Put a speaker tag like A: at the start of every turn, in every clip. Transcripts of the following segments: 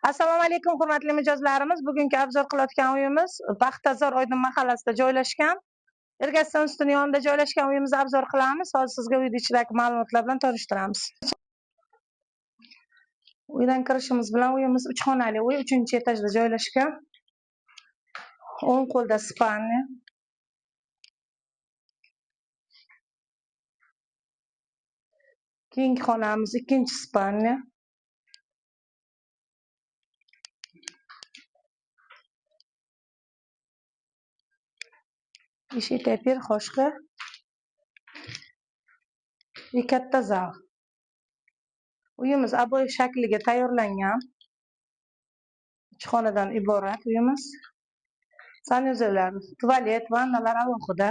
A: Assalomu alaykum hurmatli mijozlarimiz. Bugungi obzor qilayotgan uyimiz Baxtazor Oydin mahallasida joylashgan. Ergaston ustining yonida joylashgan uyimizni obzor qilamiz. Hozir sizga uyning ichidagi ma'lumotlar bilan tanishtiramiz. Uydan kirishimiz bilan uyimiz 3 xonali uy, 3-etajda joylashgan. O'ng qo'lda spalnya. Keyingi xonamiz 2-spalnya. Eshik tepir, xoshqa. Katta zal. Uyimiz aboy shakliga tayyorlangan. 3 xonadan iborat uyimiz. Sanuzellar, tualet, vannalar alohida.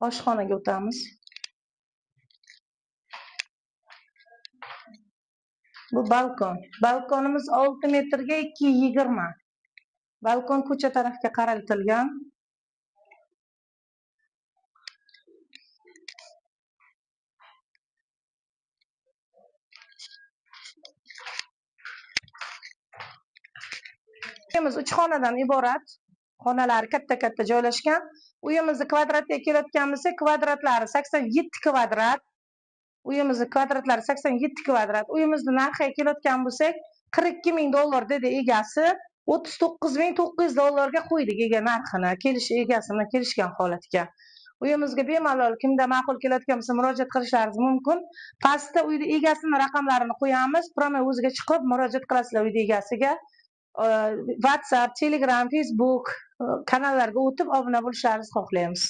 A: Oshxonaga o'tamiz. Bu balkon. Balkonimiz 6 metrga 2,20. Balkon ko'cha tarafga qaraltilgan. Uyimiz 3 xonadan iborat. Xonalari katta-katta joylashgan. Uyimizni kvadratiga kelayotgan bo'lsak, kvadratlari 87 kvadrat. Uyimizni kvadratlari 87 kvadrat. Uyimizni narxiga kelayotgan bo'lsak, $42,000 dedi egasi. $39,900 qo'ydik ega narxini. Egasi bilan kelishgan holatga. Uyimizga bemalol kimda ma'qul kelayotgan bo'lsa murojaat qilishlaringiz mumkin. Pastda uyning egasining raqamlarini qo'yamiz. Promay o'ziga chiqib murojaat qilasizlar uyning egasiga. WhatsApp, Telegram, Facebook kanallarga o'tib obuna bo'lishlaringizni xohlaymiz.